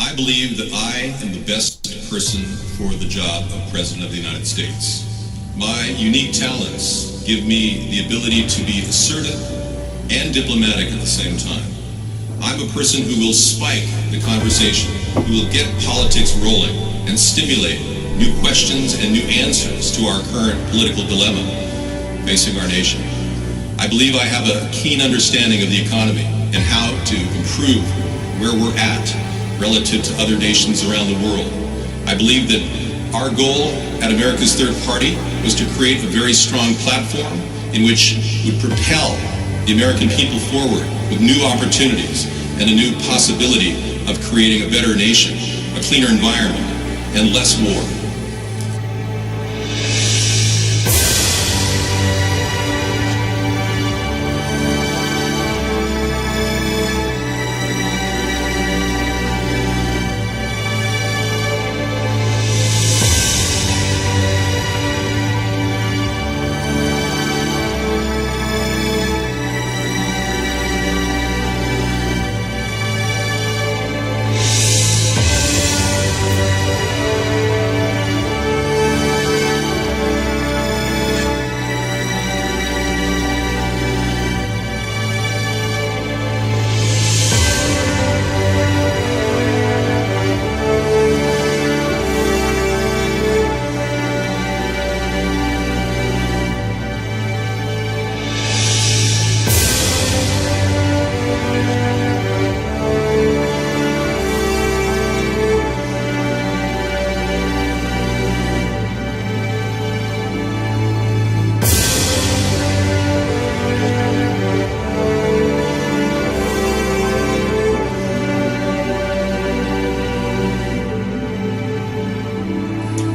I believe that I am the best person for the job of President of the United States. My unique talents give me the ability to be assertive and diplomatic at the same time. I'm a person who will spike the conversation, who will get politics rolling and stimulate new questions and new answers to our current political dilemma facing our nation. I believe I have a keen understanding of the economy and how to improve where we're at relative to other nations around the world. I believe that our goal at America's Third Party was to create a very strong platform in which would propel the American people forward with new opportunities and a new possibility of creating a better nation, a cleaner environment, and less war.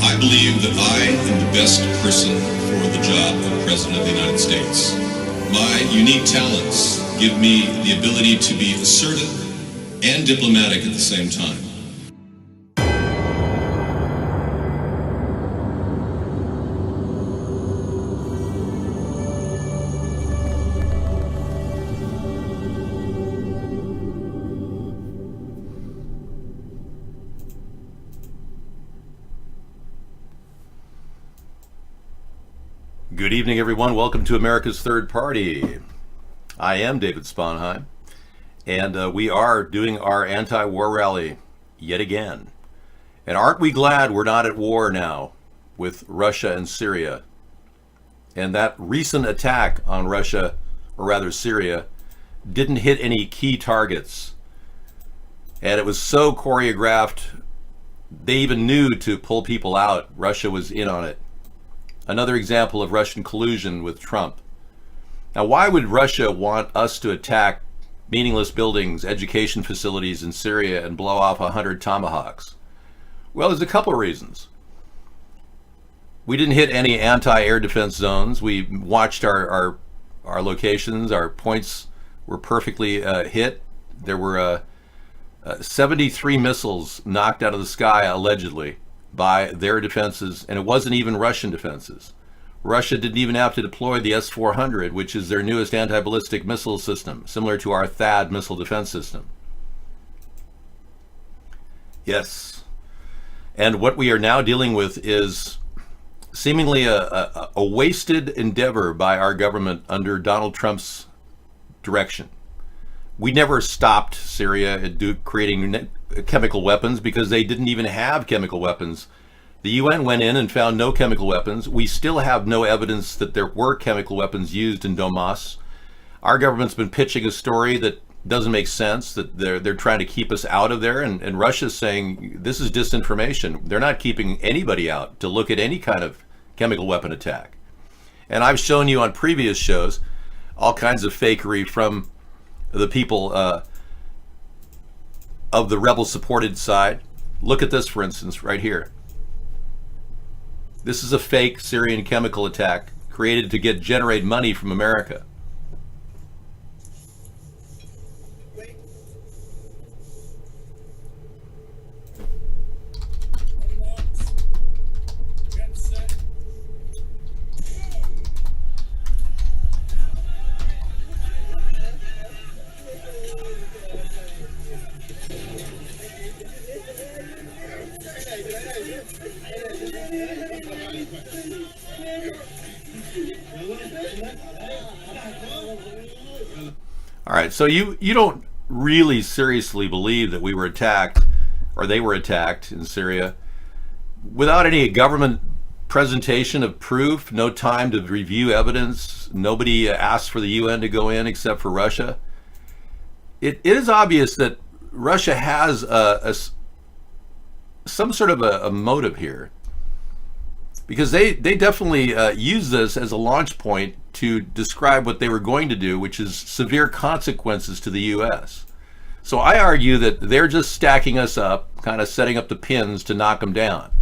I believe that I am the best person for the job of President of the United States. My unique talents give me the ability to be assertive and diplomatic at the same time. Good evening, everyone. Welcome to America's Third Party. I am David Sponheim, and we are doing our anti-war rally yet again. And aren't we glad we're not at war now with Russia and Syria? And that recent attack on Russia, or rather Syria, didn't hit any key targets. And it was so choreographed, they even knew to pull people out. Russia was in on it. Another example of Russian collusion with Trump. Now, why would Russia want us to attack meaningless buildings, education facilities in Syria and blow off 100 Tomahawks? Well, there's a couple of reasons. We didn't hit any anti-air defense zones. We watched our locations. Our points were perfectly hit. There were 73 missiles knocked out of the sky, allegedly, by their defenses, and it wasn't even Russian defenses. Russia didn't even have to deploy the S-400, which is their newest anti-ballistic missile system, similar to our THAAD missile defense system. Yes. And what we are now dealing with is seemingly a wasted endeavor by our government under Donald Trump's direction. We never stopped Syria creating chemical weapons because they didn't even have chemical weapons. The UN went in and found no chemical weapons. We still have no evidence that there were chemical weapons used in Domas. Our government's been pitching a story that doesn't make sense, that they're trying to keep us out of there, and Russia's saying this is disinformation. They're not keeping anybody out to look at any kind of chemical weapon attack. And I've shown you on previous shows all kinds of fakery from the people of the rebel-supported side. Look at this, for instance, right here. This is a fake Syrian chemical attack created to generate money from America. right, so you don't really seriously believe that we were attacked, or they were attacked in Syria, without any government presentation of proof, no time to review evidence, nobody asked for the UN to go in except for Russia? It is obvious that Russia has some sort of a motive here, because they definitely use this as a launch point to describe what they were going to do, which is severe consequences to the US. So I argue that they're just stacking us up, kind of setting up the pins to knock them down.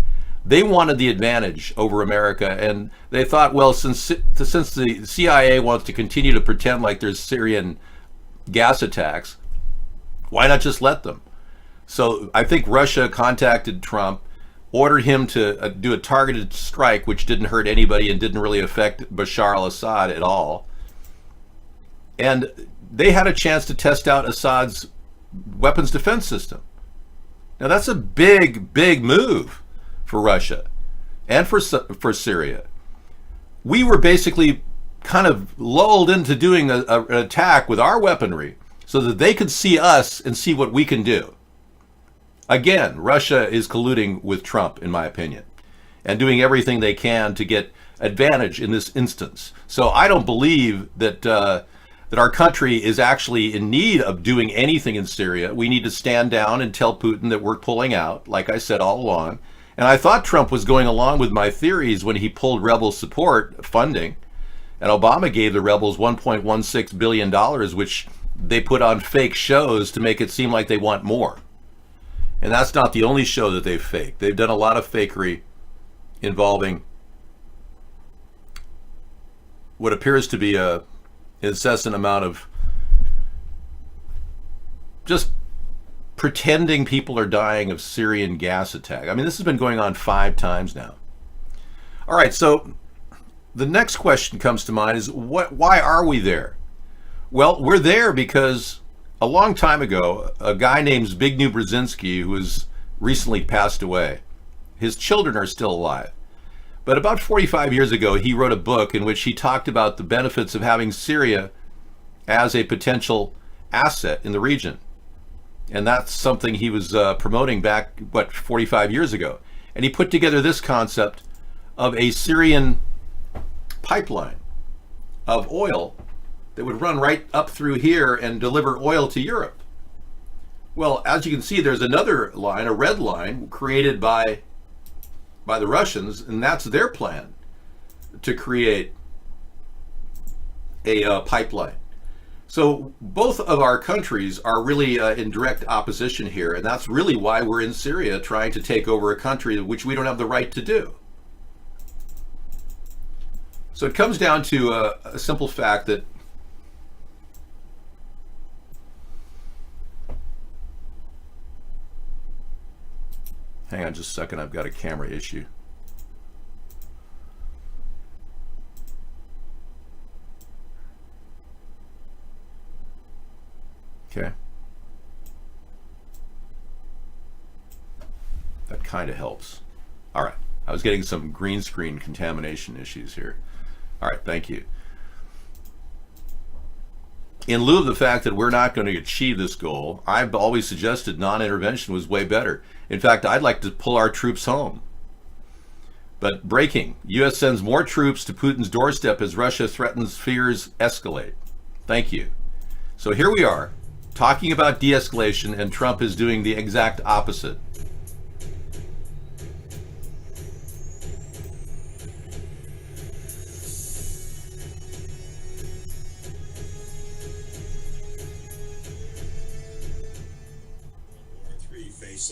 They wanted the advantage over America, and they thought, well, since the CIA wants to continue to pretend like there's Syrian gas attacks, why not just let them? So I think Russia contacted Trump, ordered him to do a targeted strike, which didn't hurt anybody and didn't really affect Bashar al-Assad at all. And they had a chance to test out Assad's weapons defense system. Now that's a big, big move for Russia and for Syria. We were basically kind of lulled into doing an attack with our weaponry so that they could see us and see what we can do. Again, Russia is colluding with Trump, in my opinion, and doing everything they can to get advantage in this instance. So I don't believe that that our country is actually in need of doing anything in Syria. We need to stand down and tell Putin that we're pulling out, like I said all along. And I thought Trump was going along with my theories when he pulled rebel support funding. And Obama gave the rebels $1.16 billion, which they put on fake shows to make it seem like they want more. And that's not the only show that they've faked. They've done a lot of fakery involving what appears to be a incessant amount of just pretending people are dying of Syrian gas attack. I mean, this has been going on 5 times now. All right, so the next question comes to mind is, why are we there? Well, we're there because a long time ago, a guy named Zbigniew Brzezinski, who has recently passed away, his children are still alive. But about 45 years ago, he wrote a book in which he talked about the benefits of having Syria as a potential asset in the region. And that's something he was promoting back, 45 years ago. And he put together this concept of a Syrian pipeline of oil that would run right up through here and deliver oil to Europe. Well, as you can see, there's another line, a red line, created by the Russians, and that's their plan to create a pipeline. So both of our countries are really in direct opposition here, and that's really why we're in Syria trying to take over a country which we don't have the right to do. So it comes down to a simple fact that hang on just a second, I've got a camera issue. Okay. That kind of helps. All right. I was getting some green screen contamination issues here. All right, thank you. In lieu of the fact that we're not going to achieve this goal, I've always suggested non-intervention was way better. In fact, I'd like to pull our troops home. But breaking, U.S. sends more troops to Putin's doorstep as Russia threatens fears escalate. Thank you. So here we are, talking about de-escalation, and Trump is doing the exact opposite.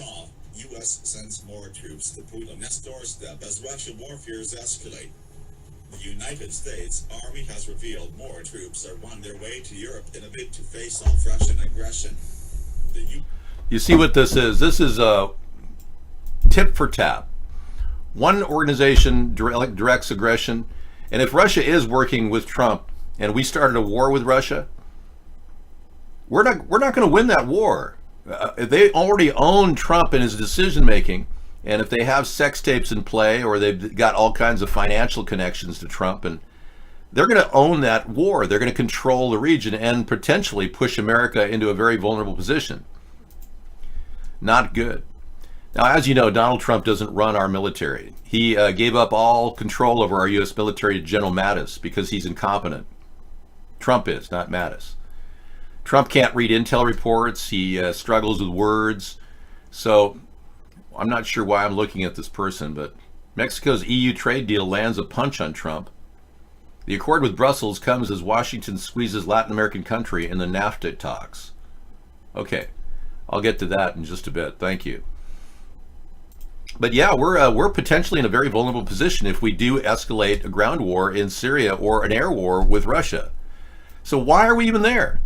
Off, U.S. sends more troops to Putin's doorstep as Russian warfares escalate. The United States Army has revealed more troops are on their way to Europe in a bid to face off Russian aggression. You see what this is? This is a tip for tap. One organization directs aggression, and if Russia is working with Trump and we started a war with Russia, we're not going to win that war. They already own Trump and his decision making, and if they have sex tapes in play or they've got all kinds of financial connections to Trump, and they're going to own that war. They're going to control the region and potentially push America into a very vulnerable position. Not good. Now, as you know, Donald Trump doesn't run our military. He gave up all control over our U.S. military to General Mattis because he's incompetent. Trump is, not Mattis. Trump can't read intel reports. He struggles with words. So I'm not sure why I'm looking at this person, but Mexico's EU trade deal lands a punch on Trump. The accord with Brussels comes as Washington squeezes Latin American country in the NAFTA talks. Okay, I'll get to that in just a bit. Thank you. But yeah, we're potentially in a very vulnerable position if we do escalate a ground war in Syria or an air war with Russia. So why are we even there?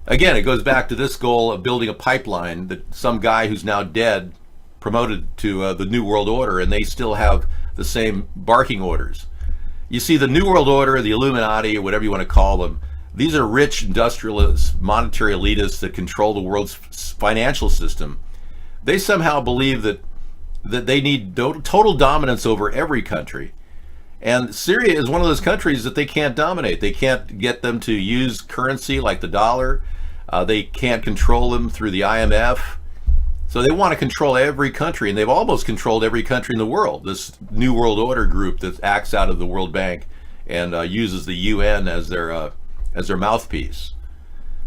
Again, it goes back to this goal of building a pipeline that some guy who's now dead promoted to the New World Order, and they still have the same barking orders. You see, the New World Order, the Illuminati, or whatever you want to call them, these are rich industrialists, monetary elitists that control the world's financial system. They somehow believe that they need total dominance over every country. And Syria is one of those countries that they can't dominate. They can't get them to use currency like the dollar. They can't control them through the IMF. So they want to control every country, and they've almost controlled every country in the world. This New World Order group that acts out of the World Bank and uses the UN as their mouthpiece.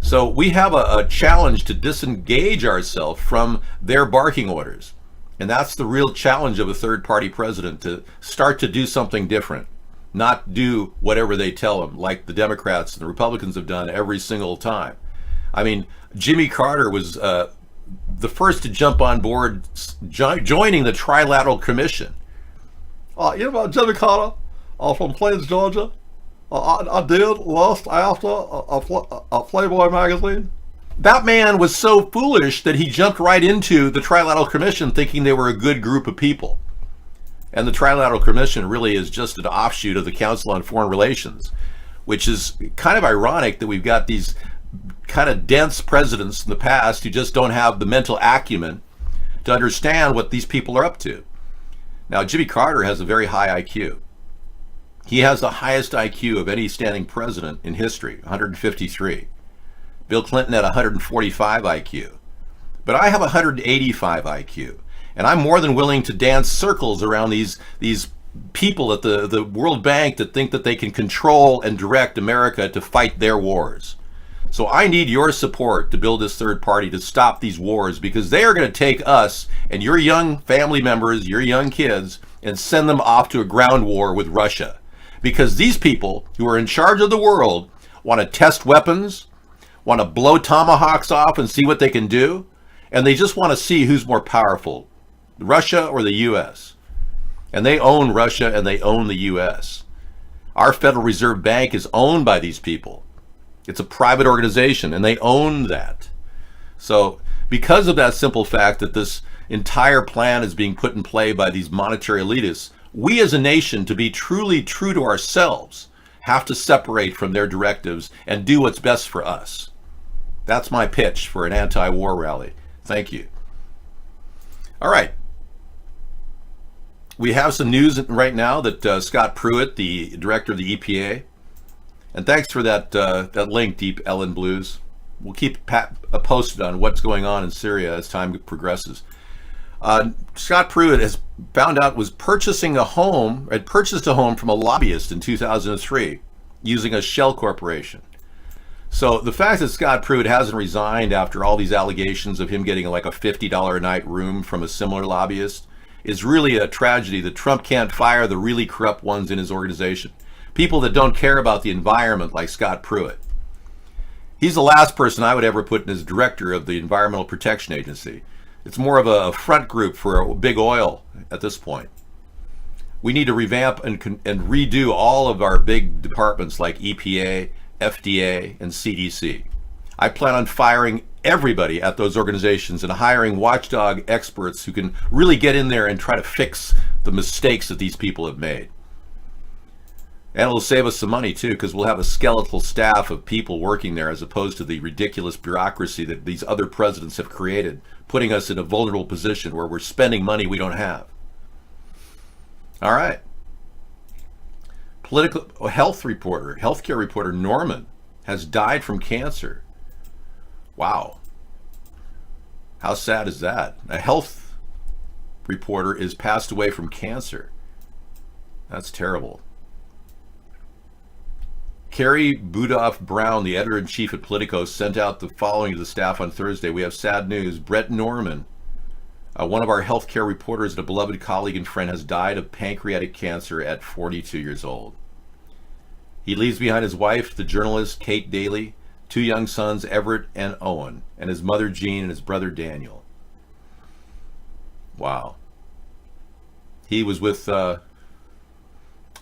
So we have a challenge to disengage ourselves from their barking orders. And that's the real challenge of a third-party president, to start to do something different, not do whatever they tell them, like the Democrats and the Republicans have done every single time. I mean, Jimmy Carter was the first to jump on board, joining the Trilateral Commission. You know about Jimmy Carter from Plains, Georgia? I did last after a Playboy magazine. That man was so foolish that he jumped right into the Trilateral Commission thinking they were a good group of people. And the Trilateral Commission really is just an offshoot of the Council on Foreign Relations, which is kind of ironic that we've got these kind of dense presidents in the past who just don't have the mental acumen to understand what these people are up to. Now, Jimmy Carter has a very high IQ. He has the highest IQ of any standing president in history, 153. Bill Clinton had 145 IQ. But I have 185 IQ. And I'm more than willing to dance circles around these people at the World Bank that think that they can control and direct America to fight their wars. So I need your support to build this third party to stop these wars, because they are going to take us and your young family members, your young kids, and send them off to a ground war with Russia. Because these people who are in charge of the world want to test weapons, want to blow tomahawks off and see what they can do, and they just want to see who's more powerful, Russia or the U.S. And they own Russia and they own the U.S. Our Federal Reserve Bank is owned by these people. It's a private organization, and they own that. So because of that simple fact that this entire plan is being put in play by these monetary elitists, we as a nation, to be truly true to ourselves, have to separate from their directives and do what's best for us. That's my pitch for an anti-war rally. Thank you. All right. We have some news right now that Scott Pruitt, the director of the EPA, and thanks for that link, Deep Ellen Blues. We'll keep posted on what's going on in Syria as time progresses. Scott Pruitt has found out had purchased a home from a lobbyist in 2003 using a shell corporation. So the fact that Scott Pruitt hasn't resigned after all these allegations of him getting like a $50 a night room from a similar lobbyist is really a tragedy that Trump can't fire the really corrupt ones in his organization. People that don't care about the environment like Scott Pruitt. He's the last person I would ever put in as director of the Environmental Protection Agency. It's more of a front group for big oil at this point. We need to revamp and redo all of our big departments like EPA, FDA, and CDC. I plan on firing everybody at those organizations and hiring watchdog experts who can really get in there and try to fix the mistakes that these people have made. And it'll save us some money too, because we'll have a skeletal staff of people working there as opposed to the ridiculous bureaucracy that these other presidents have created, putting us in a vulnerable position where we're spending money we don't have. All right. Political health reporter, healthcare reporter Norman has died from cancer. Wow. How sad is that? A health reporter is passed away from cancer. That's terrible. Carrie Budoff Brown, the editor-in-chief at Politico, sent out the following to the staff on Thursday. We have sad news. Brett Norman, one of our healthcare reporters and a beloved colleague and friend, has died of pancreatic cancer at 42 years old. He leaves behind his wife, the journalist Kate Daly, 2 young sons, Everett and Owen, and his mother Jean and his brother Daniel. Wow. He was with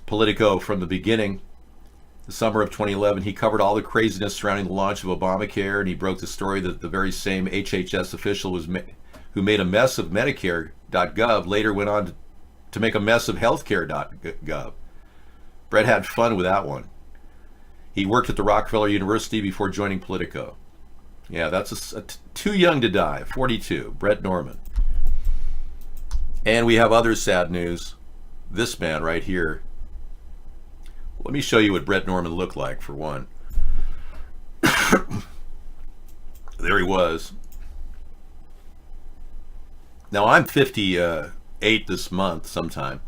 Politico from the beginning. The summer of 2011, he covered all the craziness surrounding the launch of Obamacare, and he broke the story that the very same HHS official who made a mess of Medicare.gov later went on to make a mess of Healthcare.gov. Brett had fun with that one. He worked at the Rockefeller University before joining Politico. Yeah, that's too young to die, 42, Brett Norman. And we have other sad news. This man right here. Let me show you what Brett Norman looked like, for one. There he was. Now, I'm 58 this month sometime.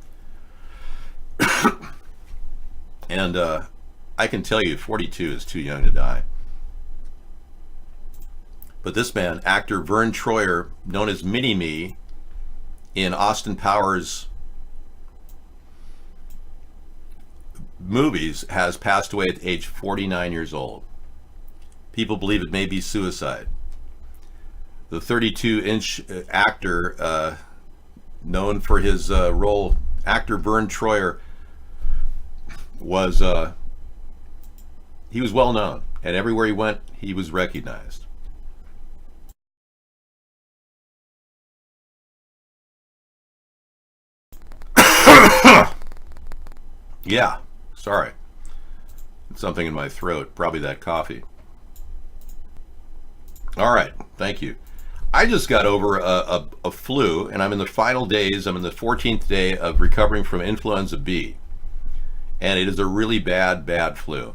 And I can tell you 42 is too young to die. But this man, actor Vern Troyer, known as Mini-Me in Austin Powers movies, has passed away at age 49 years old. People believe it may be suicide. The 32-inch actor, known for his role, actor Vern Troyer, he was well known, and everywhere he went, he was recognized. Yeah, sorry. Something in my throat, probably that coffee. All right, thank you. I just got over a flu, and I'm in the final days. I'm in the 14th day of recovering from influenza B. And it is a really bad flu.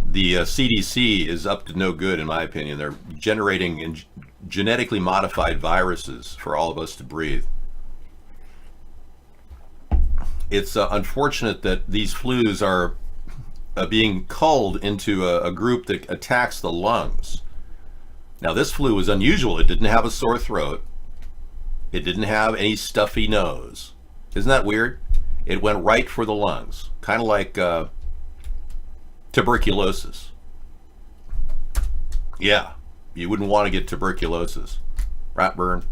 The CDC is up to no good, in my opinion. They're generating genetically modified viruses for all of us to breathe. It's unfortunate that these flus are being culled into a group that attacks the lungs. Now, this flu was unusual. It didn't have a sore throat. It didn't have any stuffy nose. Isn't that weird? It went right for the lungs, kind of like tuberculosis. Yeah, you wouldn't want to get tuberculosis. Rat burn.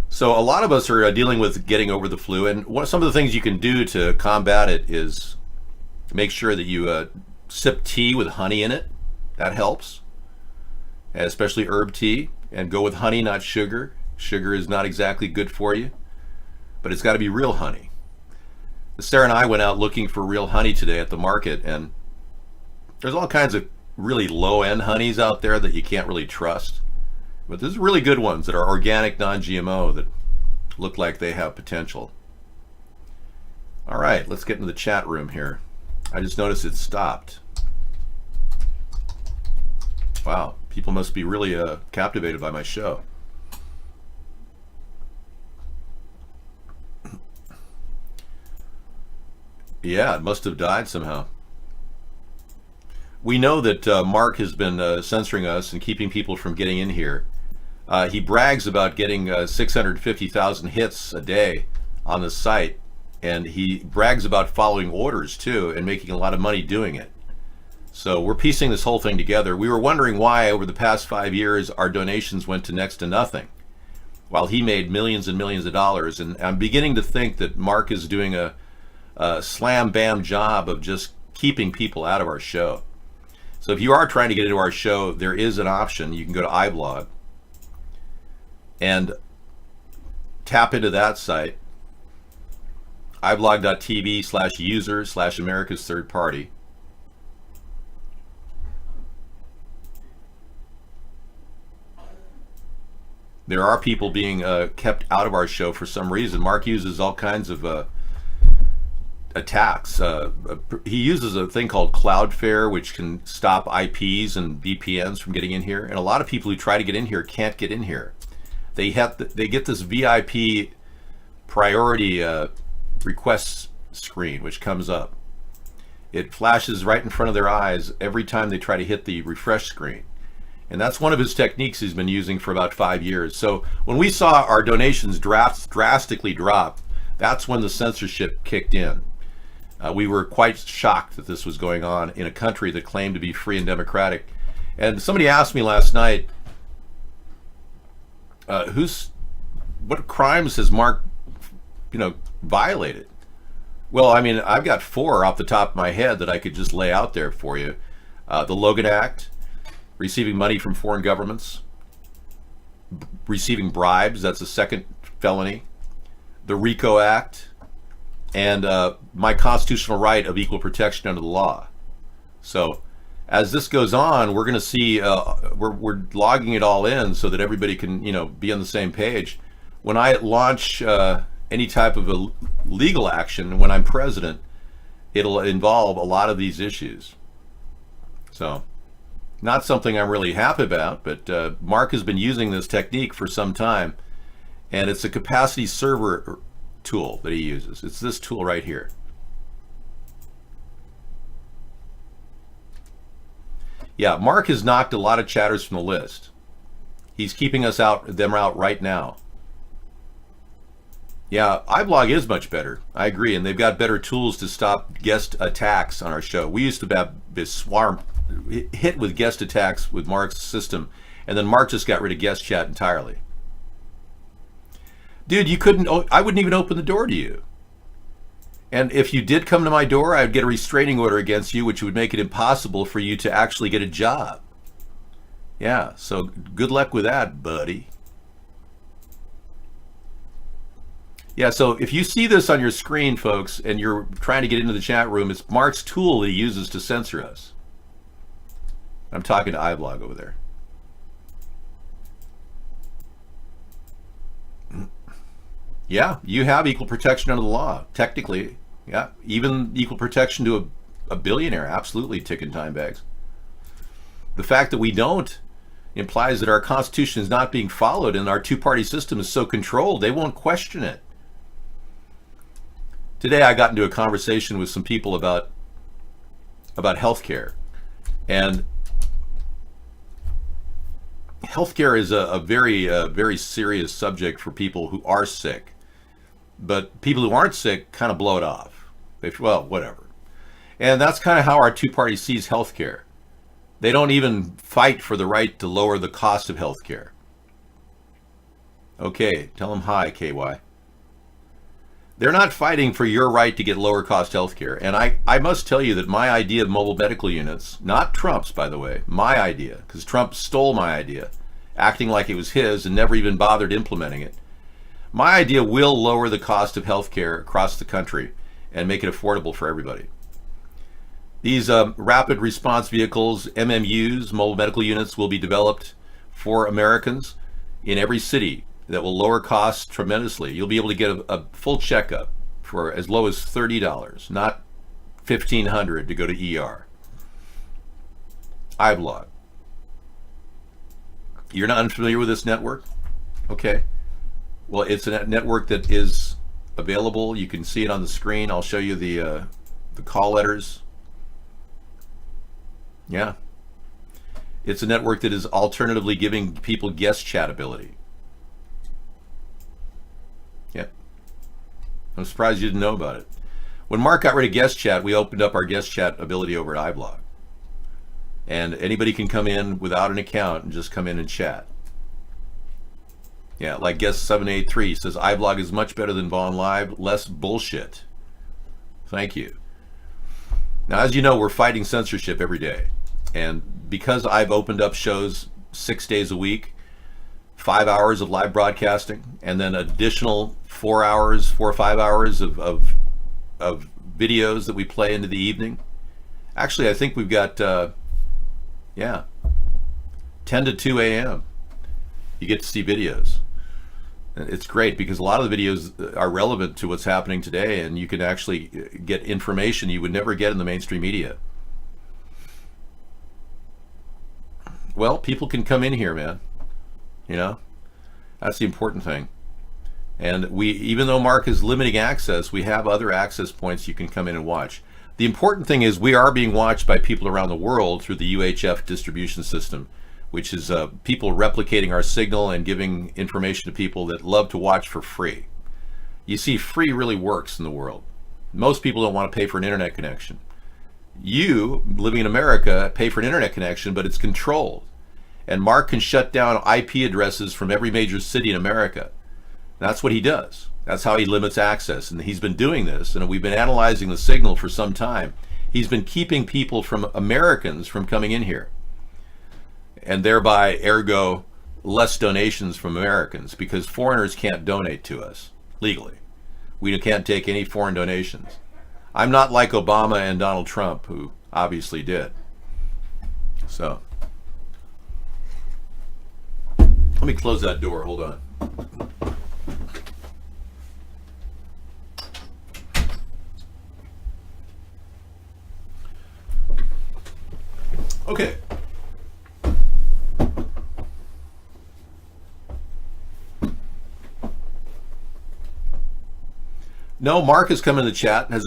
So a lot of us are dealing with getting over the flu, and some of the things you can do to combat it is make sure that you sip tea with honey in it. That helps, especially herb tea, and go with honey, not sugar. Sugar is not exactly good for you, but it's got to be real honey. Sarah and I went out looking for real honey today at the market, and there's all kinds of really low-end honeys out there that you can't really trust. But there's really good ones that are organic, non-GMO, that look like they have potential. All right, let's get into the chat room here. I just noticed it stopped. Wow, people must be really captivated by my show. Yeah, it must have died somehow. We know that Mark has been censoring us and keeping people from getting in here. He brags about getting 650,000 hits a day on the site, and he brags about following orders too and making a lot of money doing it. So we're piecing this whole thing together. We were wondering why over the past 5 years our donations went to next to nothing, while he made millions and millions of dollars. And I'm beginning to think that Mark is doing a slam bam job of just keeping people out of our show. So if you are trying to get into our show, there is an option. You can go to iBlog and tap into that site, iblog.tv/user/America's Third Party. There are people being kept out of our show for some reason. Mark uses all kinds of attacks. He uses a thing called Cloudflare, which can stop IPs and VPNs from getting in here. And a lot of people who try to get in here can't get in here. They get this VIP priority requests screen, which comes up. It flashes right in front of their eyes every time they try to hit the refresh screen. And that's one of his techniques he's been using for about 5 years. So when we saw our donations drastically drop, that's when the censorship kicked in. We were quite shocked that this was going on in a country that claimed to be free and democratic. And somebody asked me last night, what crimes has Mark, violated? Well, I mean, I've got 4 off the top of my head that I could just lay out there for you. The Logan Act, receiving money from foreign governments, receiving bribes, that's a second felony, the RICO Act, and my constitutional right of equal protection under the law. So as this goes on, we're going to see, we're logging it all in so that everybody can, be on the same page. When I launch any type of a legal action, when I'm president, it'll involve a lot of these issues. So not something I'm really happy about, but Mark has been using this technique for some time, and it's a capacity server tool that he uses. It's this tool right here. Yeah, Mark has knocked a lot of chatters from the list. He's keeping them out right now. Yeah, iBlog is much better. I agree, and they've got better tools to stop guest attacks on our show. We used to have this hit with guest attacks with Mark's system, and then Mark just got rid of guest chat entirely. Dude, I wouldn't even open the door to you. And if you did come to my door, I would get a restraining order against you, which would make it impossible for you to actually get a job. Yeah, so good luck with that, buddy. Yeah, so if you see this on your screen, folks, and you're trying to get into the chat room, it's Mark's tool that he uses to censor us. I'm talking to iBlog over there. Yeah, you have equal protection under the law, technically. Yeah, even equal protection to a billionaire, absolutely, ticking time bags. The fact that we don't implies that our Constitution is not being followed and our two-party system is so controlled, they won't question it. Today I got into a conversation with some people about healthcare, and healthcare is a very serious subject for people who are sick, but people who aren't sick kind of blow it off. Well, whatever. And that's kind of how our two-party sees healthcare. They don't even fight for the right to lower the cost of healthcare. Okay, tell them hi, KY. They're not fighting for your right to get lower cost healthcare. And I must tell you that my idea of mobile medical units, not Trump's, by the way, my idea, because Trump stole my idea, acting like it was his and never even bothered implementing it. My idea will lower the cost of healthcare across the country and make it affordable for everybody. These rapid response vehicles, MMUs, mobile medical units, will be developed for Americans in every city that will lower costs tremendously. You'll be able to get a full checkup for as low as $30, not $1,500 to go to ER. iBlog. You're not unfamiliar with this network? Okay. Well, it's a network that is available. You can see it on the screen. I'll show you the call letters. Yeah. It's a network that is alternatively giving people guest chat ability. Yep. I'm surprised you didn't know about it. When Mark got rid of guest chat, we opened up our guest chat ability over at iBlog. And anybody can come in without an account and just come in and chat. Yeah, like guest 783 says, iBlog is much better than Vaughn Live, less bullshit. Thank you. Now, as you know, we're fighting censorship every day. And because I've opened up shows 6 days a week, 5 hours of live broadcasting, and then additional 4 or 5 hours of videos that we play into the evening. Actually, I think we've got, 10 to 2 a.m. You get to see videos. It's great because a lot of the videos are relevant to what's happening today, and you can actually get information you would never get in the mainstream media. Well, people can come in here, man. You know, that's the important thing. And even though Mark is limiting access, we have other access points you can come in and watch. The important thing is we are being watched by people around the world through the UHF distribution system, which is people replicating our signal and giving information to people that love to watch for free. You see, free really works in the world. Most people don't want to pay for an internet connection. You, living in America, pay for an internet connection, but it's controlled. And Mark can shut down IP addresses from every major city in America. That's what he does. That's how he limits access. And he's been doing this, and we've been analyzing the signal for some time. He's been keeping people from Americans from coming in here. And thereby, ergo, less donations from Americans, because foreigners can't donate to us legally. We can't take any foreign donations. I'm not like Obama and Donald Trump, who obviously did. So, let me close that door. Hold on. Okay. No, Mark has come in the chat and has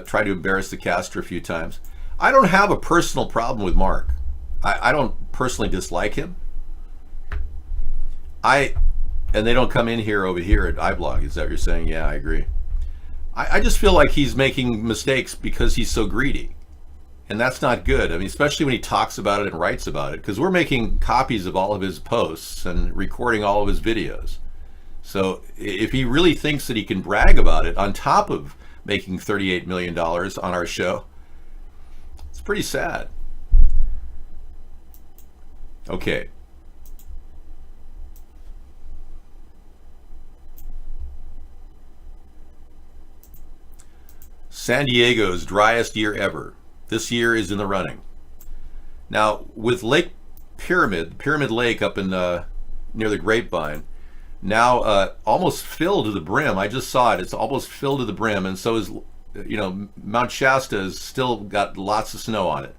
tried to embarrass the caster a few times. I don't have a personal problem with Mark. I don't personally dislike him. And they don't come in here over here at iBlog. Is that what you're saying? Yeah, I agree. I just feel like he's making mistakes because he's so greedy. And that's not good. I mean, especially when he talks about it and writes about it, because we're making copies of all of his posts and recording all of his videos. So if he really thinks that he can brag about it on top of making $38 million on our show, it's pretty sad. Okay. San Diego's driest year ever. This year is in the running. Now, with Lake Pyramid Lake up in near the Grapevine, now almost filled to the brim. I just saw it. It's almost filled to the brim, and so is, Mount Shasta has still got lots of snow on it.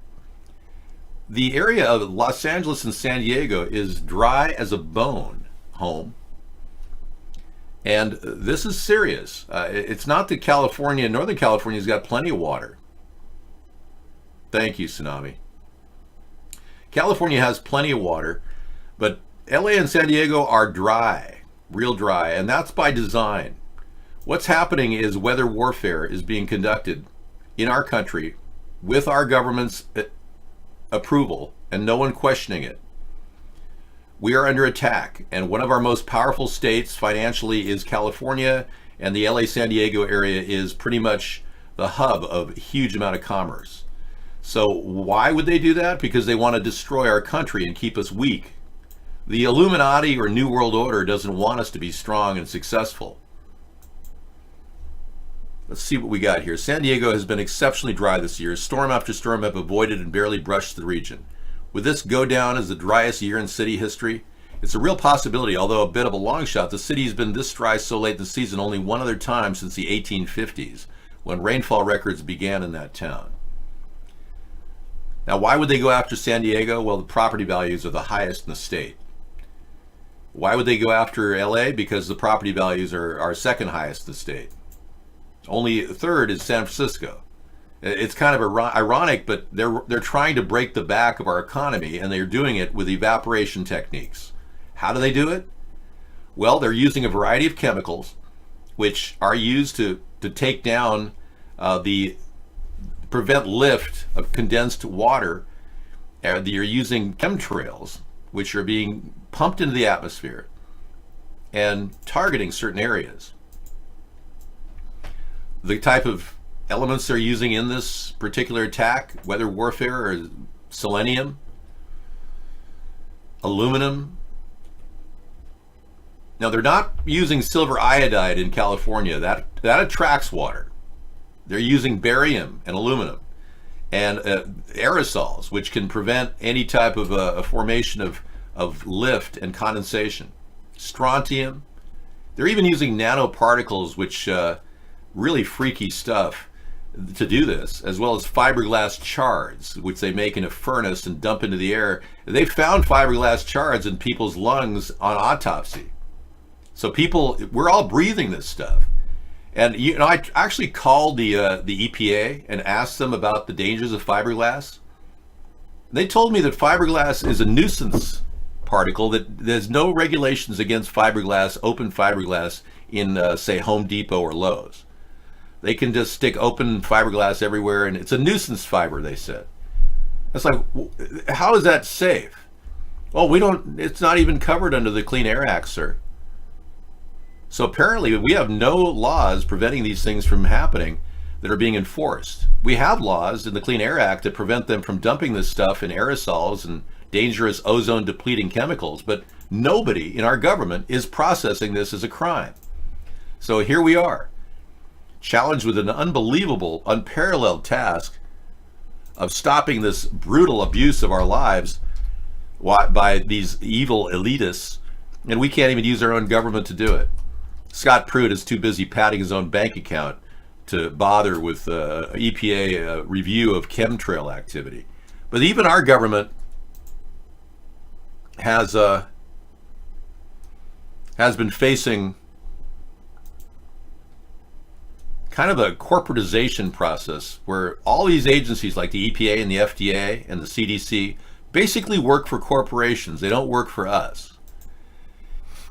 The area of Los Angeles and San Diego is dry as a bone home. And this is serious. It's not that Northern California's got plenty of water. Thank you, Tsunami. California has plenty of water, but LA and San Diego are dry, real dry, and that's by design. What's happening is weather warfare is being conducted in our country with our government's approval and no one questioning it. We are under attack, and one of our most powerful states financially is California, and the LA San Diego area is pretty much the hub of a huge amount of commerce. So why would they do that? Because they want to destroy our country and keep us weak. The Illuminati or New World Order doesn't want us to be strong and successful. Let's see what we got here. San Diego has been exceptionally dry this year. Storm after storm have avoided and barely brushed the region. Would this go down as the driest year in city history? It's a real possibility, although a bit of a long shot. The city has been this dry so late in the season only one other time since the 1850s, when rainfall records began in that town. Now, why would they go after San Diego? Well, the property values are the highest in the state. Why would they go after LA? Because the property values are second highest in the state. Only third is San Francisco. It's kind of ironic, but they're trying to break the back of our economy, and they're doing it with evaporation techniques. How do they do it? Well, they're using a variety of chemicals, which are used to take down prevent lift of condensed water. They're using chemtrails, which are being pumped into the atmosphere and targeting certain areas. The type of elements they're using in this particular attack, weather warfare, are selenium, aluminum. Now, they're not using silver iodide in California. That attracts water. They're using barium and aluminum and aerosols, which can prevent any type of a formation of lift and condensation. Strontium They're even using nanoparticles, which really freaky stuff, to do this, as well as fiberglass shards, which they make in a furnace and dump into the air. They found fiberglass shards in people's lungs on autopsy. So we're all breathing this stuff. And I actually called the EPA and asked them about the dangers of fiberglass. They told me that fiberglass is a nuisance particle, that there's no regulations against fiberglass, open fiberglass in, say, Home Depot or Lowe's. They can just stick open fiberglass everywhere, and it's a nuisance fiber, they said. That's like, how is that safe? Well, it's not even covered under the Clean Air Act, sir. So apparently we have no laws preventing these things from happening that are being enforced. We have laws in the Clean Air Act that prevent them from dumping this stuff in aerosols and dangerous ozone depleting chemicals, but nobody in our government is processing this as a crime. So here we are, challenged with an unbelievable, unparalleled task of stopping this brutal abuse of our lives by these evil elitists, and we can't even use our own government to do it. Scott Pruitt is too busy padding his own bank account to bother with EPA review of chemtrail activity. But even our government has been facing kind of a corporatization process where all these agencies like the EPA and the FDA and the CDC basically work for corporations. They don't work for us.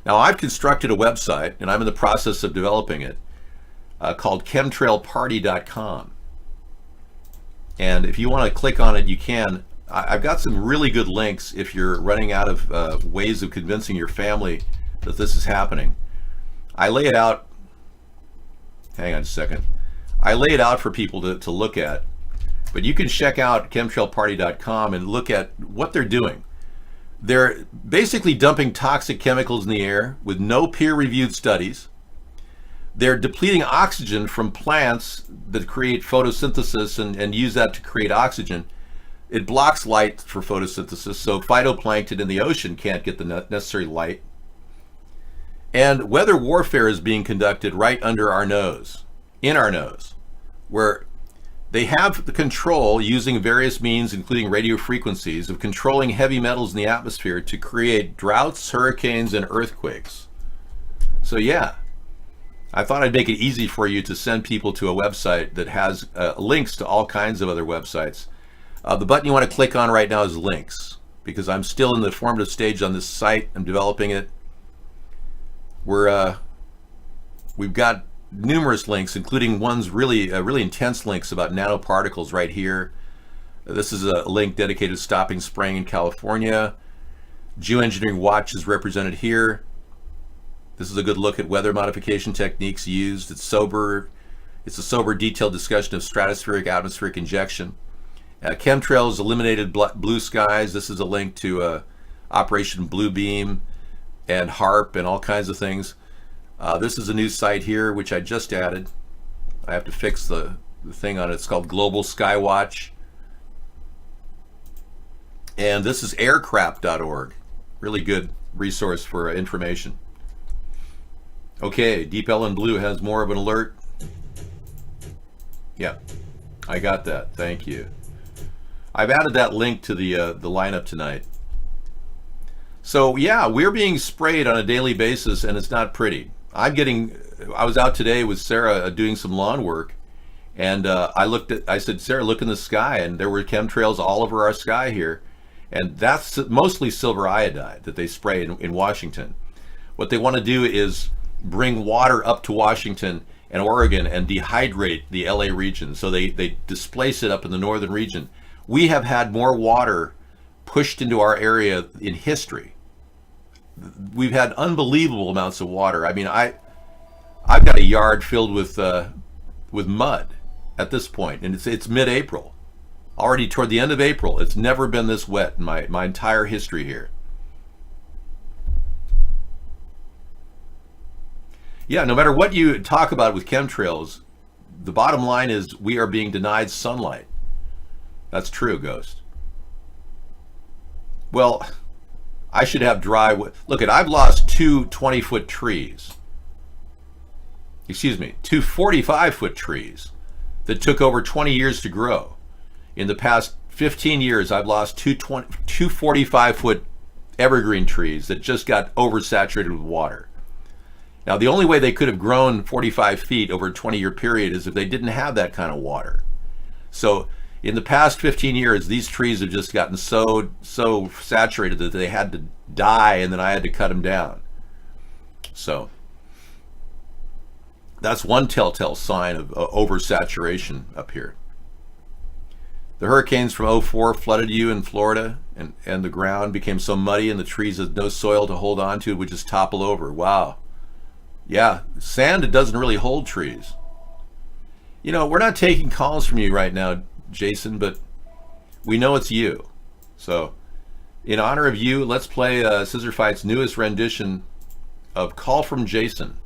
Now, I've constructed a website, and I'm in the process of developing it, called chemtrailparty.com. And if you want to click on it, you can. I've got some really good links if you're running out of ways of convincing your family that this is happening. I lay it out. Hang on a second. I lay it out for people to look at. But you can check out chemtrailparty.com and look at what they're doing. They're basically dumping toxic chemicals in the air with no peer-reviewed studies. They're depleting oxygen from plants that create photosynthesis and use that to create oxygen. It blocks light for photosynthesis, so phytoplankton in the ocean can't get the necessary light. And weather warfare is being conducted right under our nose, in our nose, where they have the control using various means, including radio frequencies, of controlling heavy metals in the atmosphere to create droughts, hurricanes, and earthquakes. So yeah, I thought I'd make it easy for you to send people to a website that has links to all kinds of other websites. The button you want to click on right now is links, because I'm still in the formative stage on this site. I'm developing it. We've got numerous links, including ones really intense links about nanoparticles right here. This is a link dedicated to stopping spraying in California. Geoengineering Watch is represented here. This is a good look at weather modification techniques used. It's a sober, detailed discussion of stratospheric atmospheric injection. Chemtrails eliminated blue skies. This is a link to Operation Bluebeam and HARP and all kinds of things. This is a new site here, which I just added. I have to fix the thing on it. It's called Global Skywatch. And this is aircraft.org. Really good resource for information. Okay, Deep Ellen Blue has more of an alert. Yeah, I got that. Thank you. I've added that link to the lineup tonight. So yeah, we're being sprayed on a daily basis, and it's not pretty. I was out today with Sarah doing some lawn work, and I said, Sarah, look in the sky, and there were chemtrails all over our sky here, and that's mostly silver iodide that they spray in Washington. What they want to do is bring water up to Washington and Oregon and dehydrate the LA region, so they displace it up in the northern region. We have had more water pushed into our area in history. We've had unbelievable amounts of water. I mean, I've got a yard filled with mud at this point, and it's mid-April. Already toward the end of April. It's never been this wet in my entire history here. Yeah, no matter what you talk about with chemtrails, the bottom line is we are being denied sunlight. That's true, Ghost. Well, I should have dry. Look, I've lost two 20-foot trees two 45-foot trees that took over 20 years to grow. In the past 15 years, I've lost two 45-foot evergreen trees that just got oversaturated with water. Now, the only way they could have grown 45 feet over a 20-year period is if they didn't have that kind of water. So in the past 15 years, these trees have just gotten so saturated that they had to die, and then I had to cut them down. So that's one telltale sign of oversaturation up here. The hurricanes from '04 flooded you in Florida, and the ground became so muddy and the trees had no soil to hold on to, would just topple over. Wow. Yeah, sand, it doesn't really hold trees. You know, we're not taking calls from you right now, Jason, but we know it's you. So, in honor of you, let's play Scissor Fight's newest rendition of Call from Jason.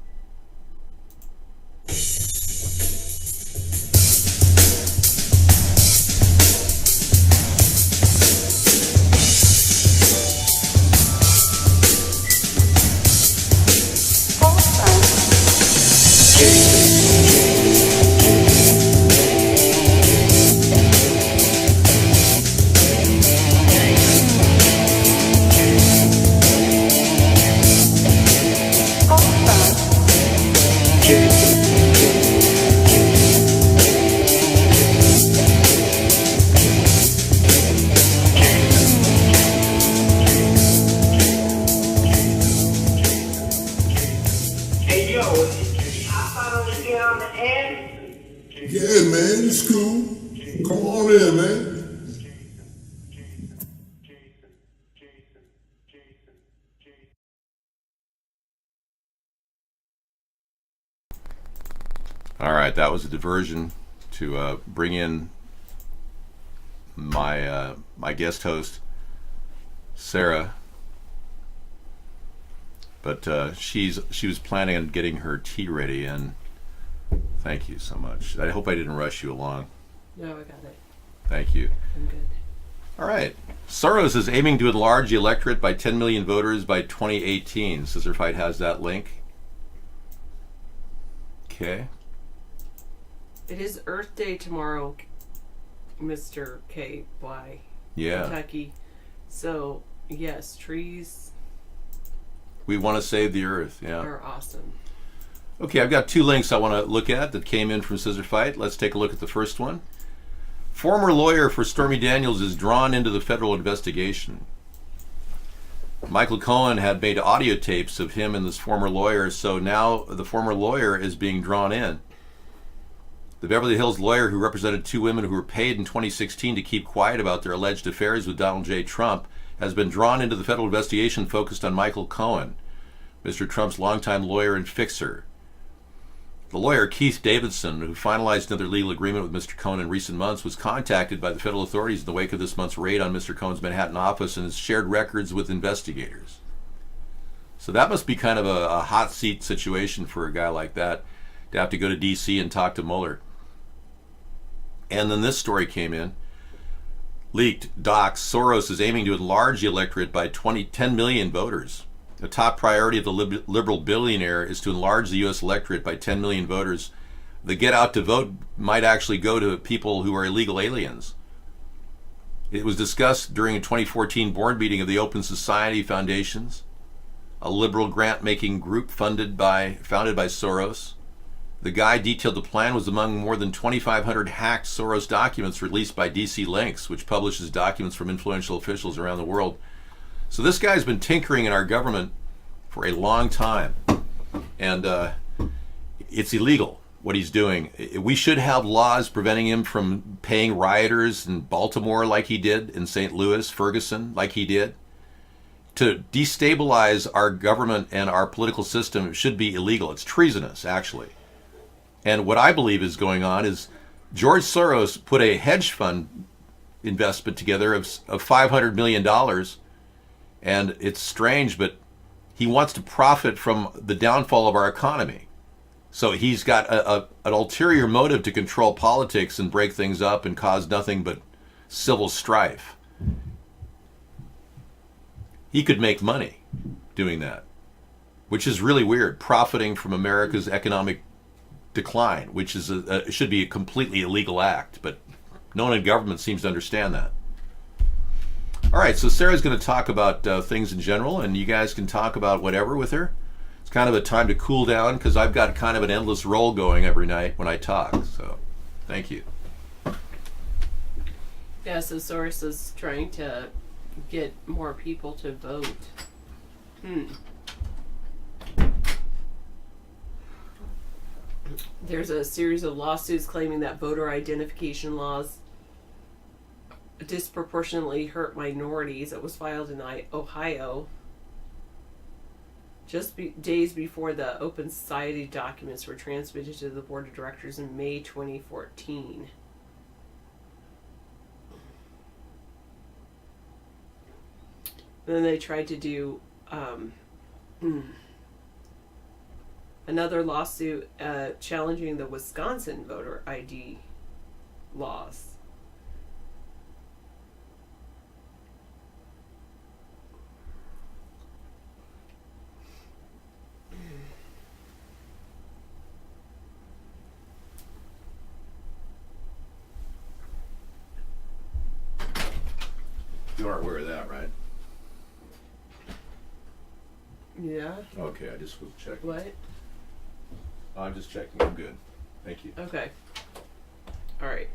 Yeah, man, it's cool. Come on in, man. All right, that was a diversion to bring in my guest host, Sarah. But she was planning on getting her tea ready, and thank you so much. I hope I didn't rush you along. No, I got it. Thank you. I'm good. All right. Soros is aiming to enlarge the electorate by 10 million voters by 2018. Scissor Fight has that link. Okay. It is Earth Day tomorrow, Mr. K.Y. Yeah. Kentucky. So, yes, trees We want to save the earth. Yeah. are awesome. Okay, I've got two links I want to look at that came in from Scissor Fight. Let's take a look at the first one. Former lawyer for Stormy Daniels is drawn into the federal investigation. Michael Cohen had made audio tapes of him and this former lawyer, so now the former lawyer is being drawn in. The Beverly Hills lawyer who represented two women who were paid in 2016 to keep quiet about their alleged affairs with Donald J. Trump has been drawn into the federal investigation focused on Michael Cohen, Mr. Trump's longtime lawyer and fixer. The lawyer, Keith Davidson, who finalized another legal agreement with Mr. Cohen in recent months, was contacted by the federal authorities in the wake of this month's raid on Mr. Cohen's Manhattan office and has shared records with investigators. So that must be kind of a hot seat situation for a guy like that, to have to go to D.C. and talk to Mueller. And then this story came in. Leaked docs, Soros is aiming to enlarge the electorate by 10 million voters. The top priority of the liberal billionaire is to enlarge the U.S. electorate by 10 million voters. The get out to vote might actually go to people who are illegal aliens. It was discussed during a 2014 board meeting of the Open Society Foundations, a liberal grant-making group founded by Soros. The guy detailed the plan was among more than 2,500 hacked Soros documents released by DC Links, which publishes documents from influential officials around the world. So this guy's been tinkering in our government for a long time, and it's illegal what he's doing. We should have laws preventing him from paying rioters in Baltimore like he did, in St. Louis, Ferguson like he did. To destabilize our government and our political system should be illegal. It's treasonous, actually. And what I believe is going on is George Soros put a hedge fund investment together of $500 million. And it's strange, but he wants to profit from the downfall of our economy. So he's got an ulterior motive to control politics and break things up and cause nothing but civil strife. He could make money doing that, which is really weird, profiting from America's economic decline, which is should be a completely illegal act, but no one in government seems to understand that. All right, so Sarah's going to talk about things in general, and you guys can talk about whatever with her. It's kind of a time to cool down because I've got kind of an endless roll going every night when I talk. So, thank you. Yeah, so Soros is trying to get more people to vote. There's a series of lawsuits claiming that voter identification laws disproportionately hurt minorities. It was filed in Ohio just days before the Open Society documents were transmitted to the board of directors in May 2014. Then they tried to do another lawsuit challenging the Wisconsin voter ID laws. You aren't aware of that, right? Yeah. Okay, I just was checking. What? I'm just checking. I'm good. Thank you. Okay. All right.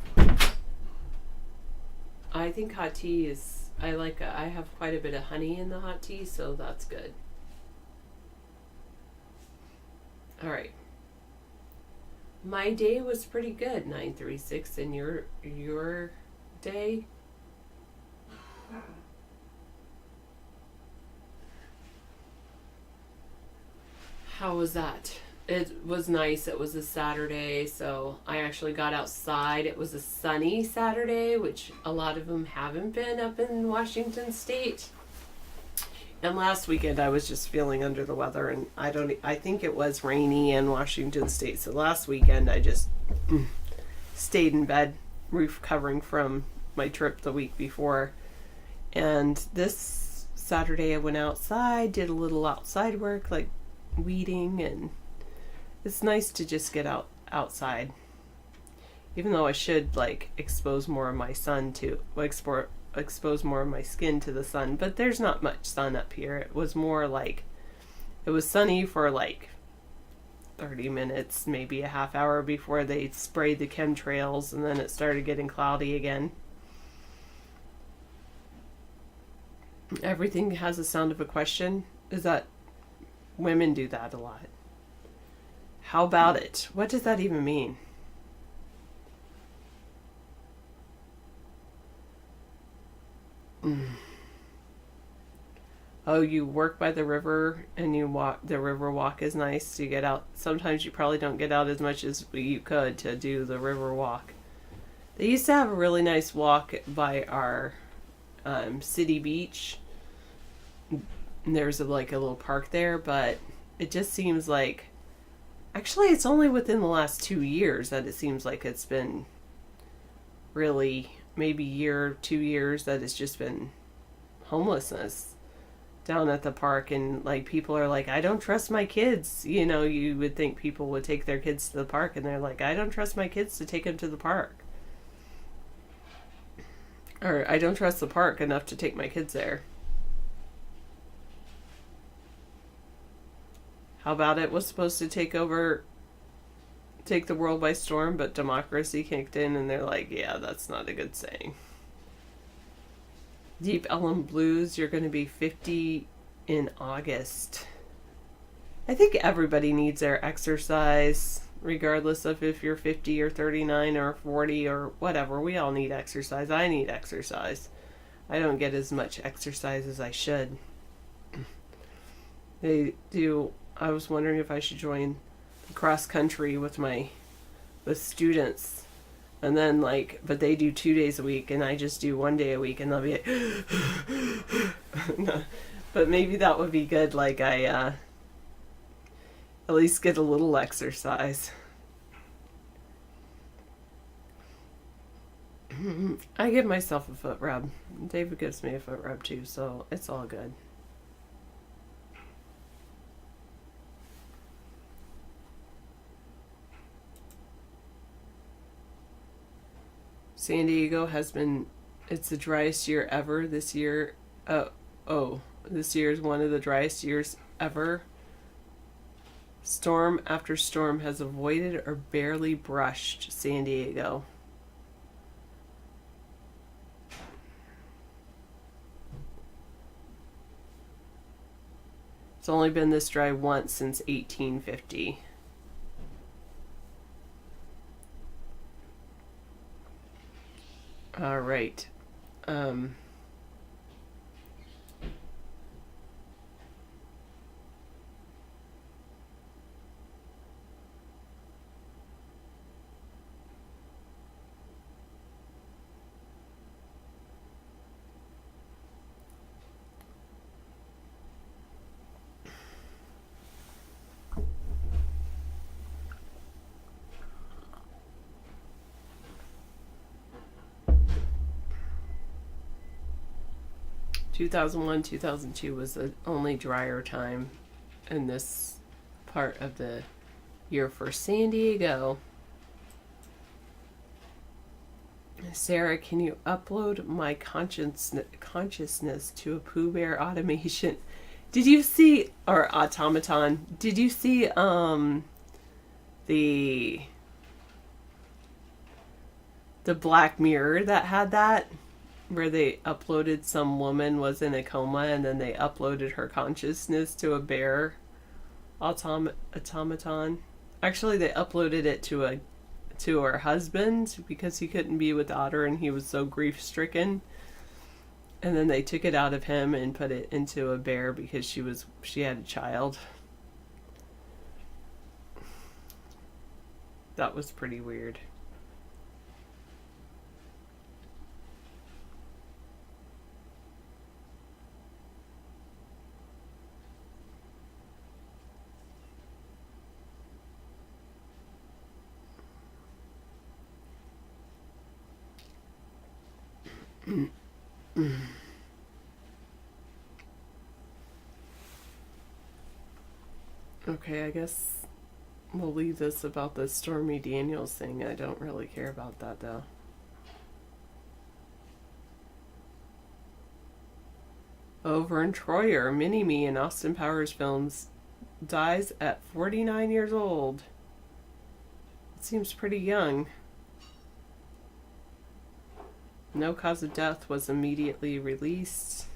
I think hot tea is. I have quite a bit of honey in the hot tea, so that's good. All right. My day was pretty good. 936, and your day. How was that? It was nice. It was a Saturday, so I actually got outside. It was a sunny Saturday, which a lot of them haven't been up in Washington State. And last weekend I was just feeling under the weather, and I think it was rainy in Washington State. So last weekend I just stayed in bed, recovering from my trip the week before. And this Saturday I went outside, did a little outside work, like weeding, and it's nice to just get outside, even though I should expose more of my sun to expose more of my skin to the sun, but there's not much sun up here. It was more it was sunny for 30 minutes, maybe a half hour before they sprayed the chemtrails, and then it started getting cloudy again. Everything has a sound of a question. Is that women do that a lot? How about it? What does that even mean? Oh, you work by the river and you walk. The river walk is nice. You get out. Sometimes you probably don't get out as much as you could to do the river walk. They used to have a really nice walk by our city beach. There's a little park there, but it just seems actually it's only within the last 2 years that it seems like it's been really, maybe 2 years, that it's just been homelessness down at the park. And people are I don't trust my kids. You would think people would take their kids to the park, and they're I don't trust my kids to take them to the park. Or I don't trust the park enough to take my kids there. How about it was supposed to take the world by storm, but democracy kicked in, and they're yeah, that's not a good saying. Deep Ellum Blues, you're going to be 50 in August. I think everybody needs their exercise, regardless of if you're 50 or 39 or 40 or whatever. We all need exercise. I need exercise. I don't get as much exercise as I should. They do. I was wondering if I should join cross country with students, and then but they do 2 days a week, and I just do 1 day a week, and they'll be no, but maybe that would be good. I at least get a little exercise. I give myself a foot rub. David gives me a foot rub too, so it's all good. San Diego has been, it's the driest year ever this year. This year is one of the driest years ever. Storm after storm has avoided or barely brushed San Diego. It's only been this dry once since 1850. All right. 2001, 2002 was the only drier time in this part of the year for San Diego. Sarah, can you upload my consciousness to a Pooh Bear automation? Did you see, or automaton, did you see the Black Mirror that had that? Where they uploaded some woman was in a coma and then they uploaded her consciousness to a bear automaton. Actually, they uploaded it to her husband because he couldn't be with Otter and he was so grief stricken. And then they took it out of him and put it into a bear because she had a child. That was pretty weird. Okay, I guess we'll leave this about the Stormy Daniels thing. I don't really care about that though. Vern Troyer, Mini-Me in Austin Powers films, dies at 49 years old. It seems pretty young. No cause of death was immediately released.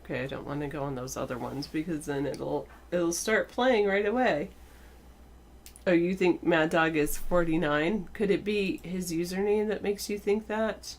Okay, I don't want to go on those other ones because then it'll start playing right away. Oh, you think Mad Dog is 49? Could it be his username that makes you think that?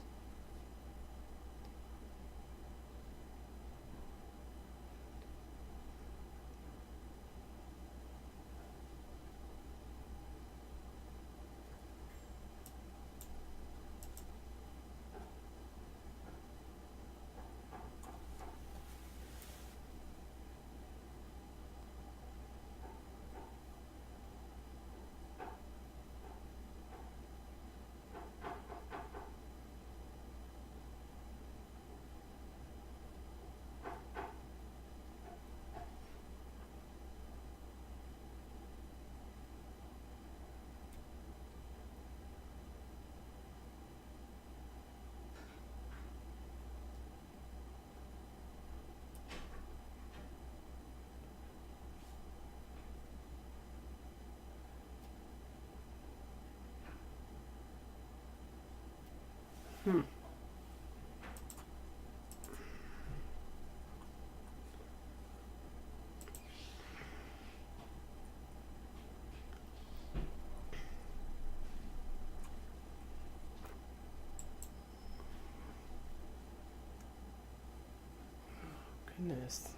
Goodness.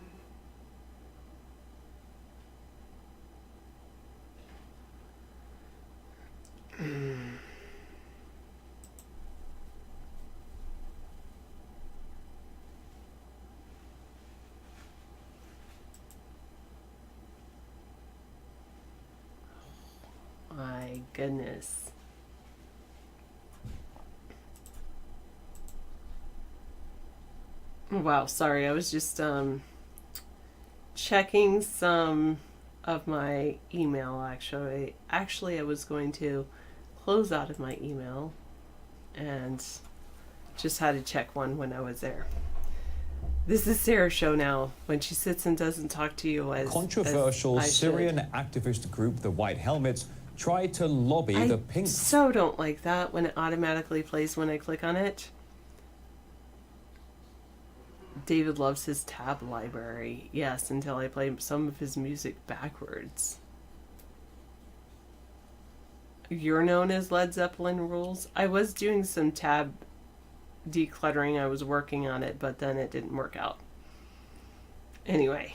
My goodness. Wow, sorry. I was just checking some of my email actually. Actually, I was going to close out of my email and just had to check one when I was there. This is Sarah's show now, when she sits and doesn't talk to you as controversial as I Syrian should. activist group, the White Helmets, tried to lobby I the pink. so don't like that when it automatically plays when I click on it. David loves his tab library. Yes, until I play some of his music backwards. You're known as Led Zeppelin rules. I was doing some tab decluttering. I was working on it, but then it didn't work out. Anyway.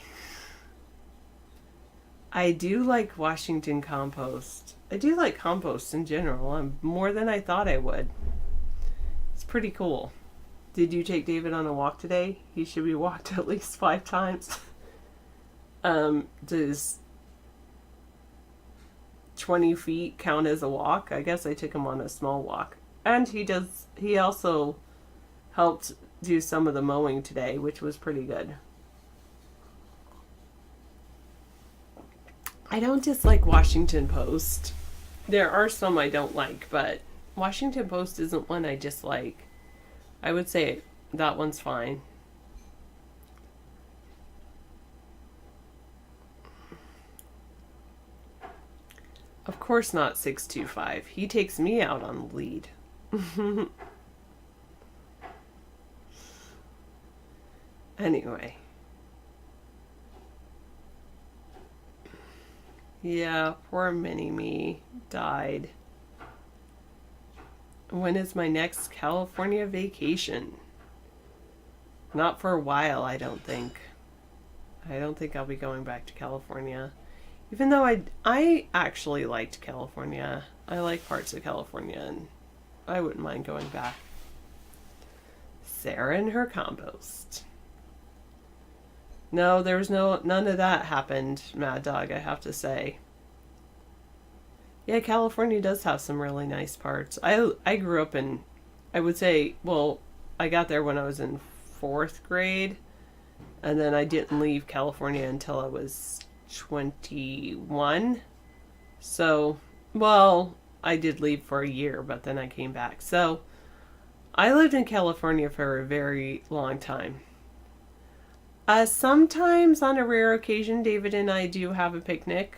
I do like Washington Compost. I do like compost in general. More than I thought I would. It's pretty cool. Did you take David on a walk today? He should be walked at least 5 times. Does 20 feet count as a walk? I guess I took him on a small walk. And he also helped do some of the mowing today, which was pretty good. I don't dislike Washington Post. There are some I don't like, but Washington Post isn't one I dislike. I would say that one's fine. Of course not 625. He takes me out on the lead. Anyway. Yeah, poor Mini-Me died. When is my next California vacation? Not for a while, I don't think. I don't think I'll be going back to California. Even though I actually liked California. I like parts of California and I wouldn't mind going back. Sarah and her compost. No, there was none of that happened, Mad Dog, I have to say. Yeah, California does have some really nice parts. I grew up in, I would say, well, I got there when I was in 4th grade, and then I didn't leave California until I was 21. So, well, I did leave for a year, but then I came back. So, I lived in California for a very long time. Sometimes on a rare occasion, David and I do have a picnic.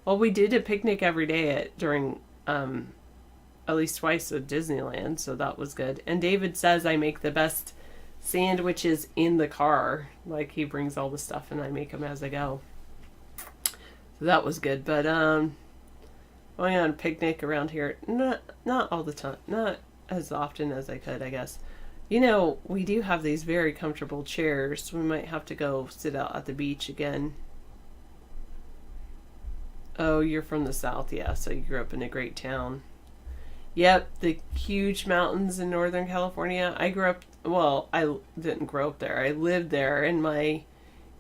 Well, we did a picnic every day during at least twice at Disneyland, so that was good. And David says I make the best sandwiches in the car. Like, he brings all the stuff and I make them as I go. So that was good. But going on a picnic around here, not all the time, not as often as I could, I guess. You know, we do have these very comfortable chairs. We might have to go sit out at the beach again. Oh, you're from the South, yeah, so you grew up in a great town. Yep, the huge mountains in Northern California. I grew up, well, I didn't grow up there. I lived there in my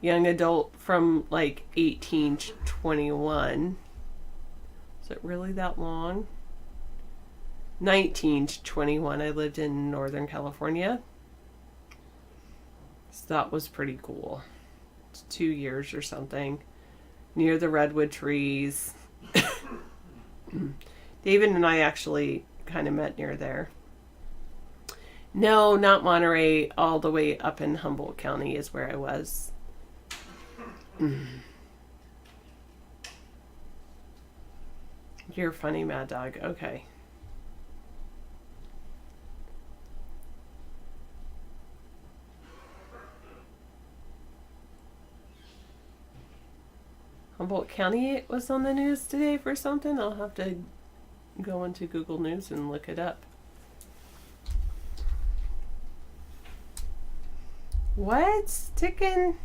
young adult from like 18 to 21. Is it really that long? 19 to 21, I lived in Northern California. So that was pretty cool. It's 2 years or something. Near the redwood trees. David and I actually kind of met near there. No, not Monterey. All the way up in Humboldt County is where I was. You're funny, Mad Dog. Okay. Humboldt County was on the news today for something. I'll have to go into Google News and look it up. What's ticking?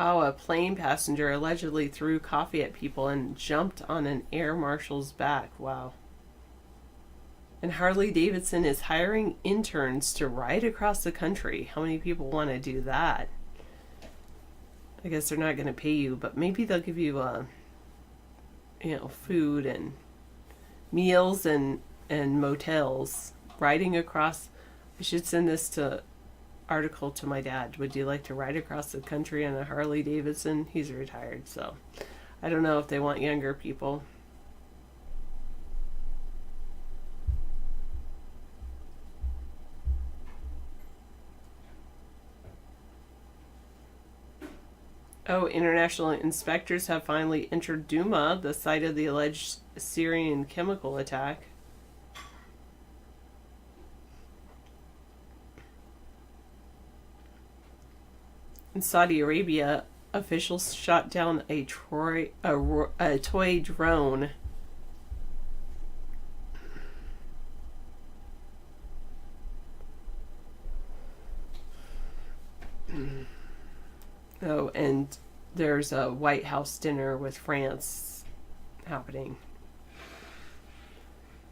Oh, a plane passenger allegedly threw coffee at people and jumped on an air marshal's back. Wow. And Harley Davidson is hiring interns to ride across the country. How many people want to do that? I guess they're not going to pay you, but maybe they'll give you, food and meals and motels. Riding across. I should send this article to my dad. Would you like to ride across the country on a Harley Davidson? He's retired, so I don't know if they want younger people. Oh, international inspectors have finally entered Douma, the site of the alleged Syrian chemical attack. In Saudi Arabia, officials shot down a toy drone. Oh, and there's a White House dinner with France happening.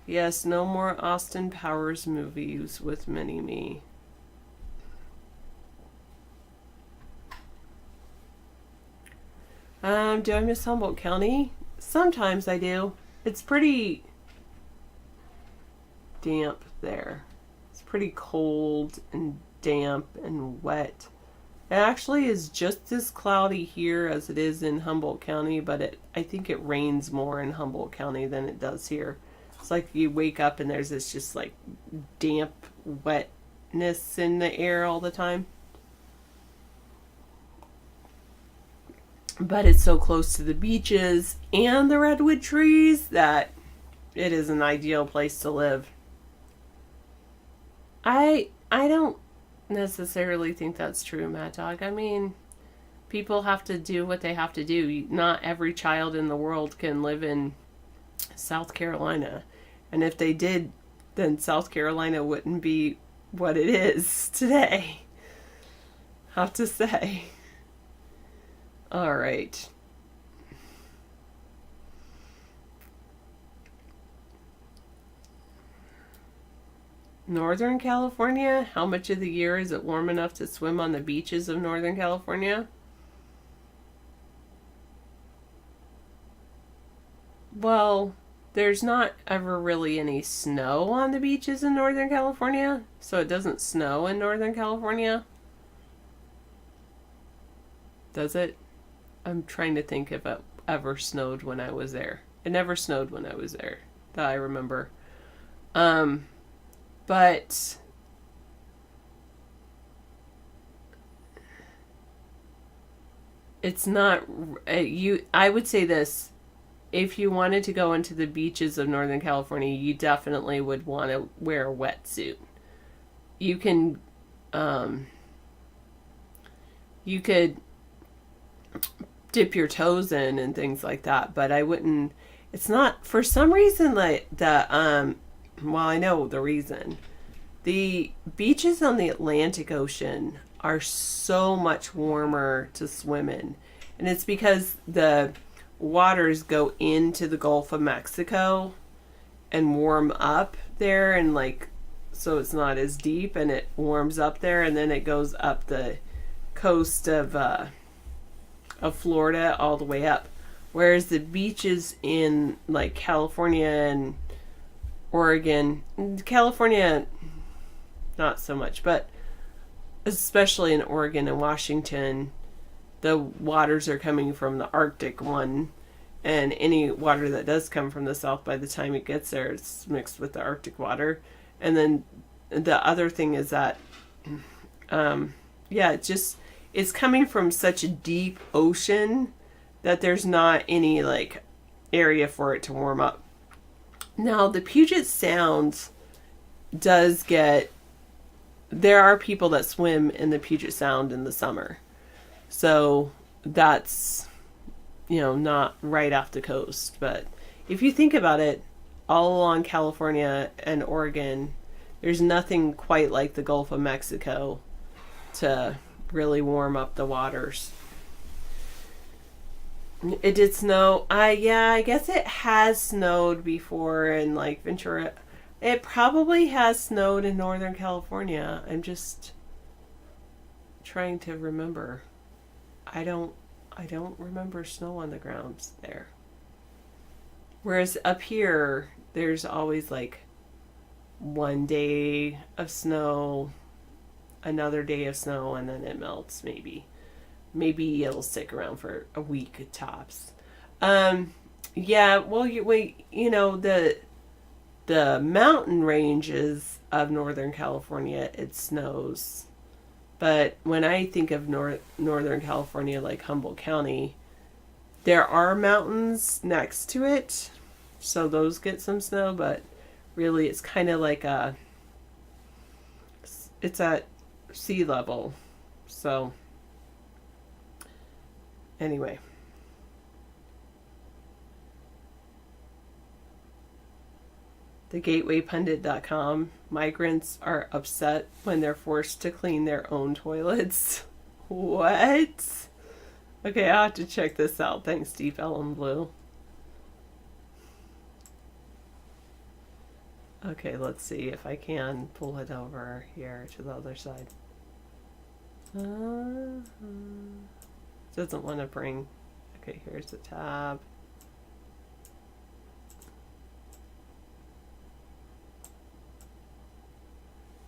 Yes, no more Austin Powers movies with Mini-Me. Do I miss Humboldt County? Sometimes I do. It's pretty damp there. It's pretty cold and damp and wet. It actually is just as cloudy here as it is in Humboldt County, but I think it rains more in Humboldt County than it does here. It's like you wake up and there's this just like damp wetness in the air all the time. But it's so close to the beaches and the redwood trees that it is an ideal place to live. I don't necessarily think that's true, Mad Dog. I mean, people have to do what they have to do. Not every child in the world can live in South Carolina. And if they did, then South Carolina wouldn't be what it is today. I have to say. All right. Northern California? How much of the year is it warm enough to swim on the beaches of Northern California? Well, there's not ever really any snow on the beaches in Northern California, so it doesn't snow in Northern California. Does it? I'm trying to think if it ever snowed when I was there. It never snowed when I was there, that I remember. But it's not I would say this: if you wanted to go into the beaches of Northern California, you definitely would want to wear a wetsuit. You can you could dip your toes in and things like that, but I wouldn't. It's not, for some reason, like the well, I know the reason. The beaches on the Atlantic Ocean are so much warmer to swim in, and it's because the waters go into the Gulf of Mexico and warm up there, and like, so it's not as deep, and it warms up there, and then it goes up the coast of Florida all the way up. Whereas the beaches in like California and Oregon, California not so much, but especially in Oregon and Washington, the waters are coming from the Arctic one, and any water that does come from the south, by the time it gets there, it's mixed with the Arctic water. And then the other thing is that it's coming from such a deep ocean that there's not any like area for it to warm up. Now, the Puget Sound does get, there are people that swim in the Puget Sound in the summer. So that's, not right off the coast. But if you think about it, all along California and Oregon, there's nothing quite like the Gulf of Mexico to really warm up the waters. It did snow. I guess it has snowed before in like Ventura. It probably has snowed in Northern California. I'm just trying to remember. I don't remember snow on the ground there. Whereas up here, there's always like one day of snow, another day of snow, and then it melts maybe. Maybe it'll stick around for a week at tops. Yeah, well, the mountain ranges of Northern California, it snows. But when I think of Northern California, like Humboldt County, there are mountains next to it, so those get some snow, but really it's kind of like it's at sea level. So anyway. TheGatewayPundit.com. Migrants are upset when they're forced to clean their own toilets. What? Okay, I'll have to check this out. Thanks, Deep Ellen Blue. Okay, let's see if I can pull it over here to the other side. Doesn't want to bring... Okay, here's the tab.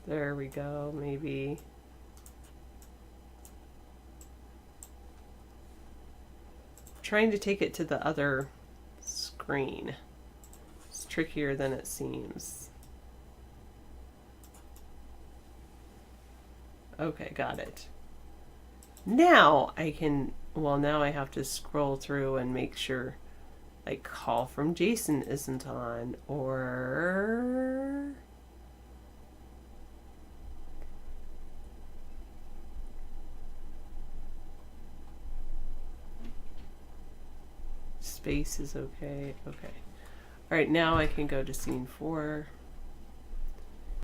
There we go, maybe. Trying to take it to the other screen. It's trickier than it seems. Okay, got it. Now I can, well, now I have to scroll through and make sure, like, call from Jason isn't on, or... Space is okay. Okay. All right, now I can go to scene 4.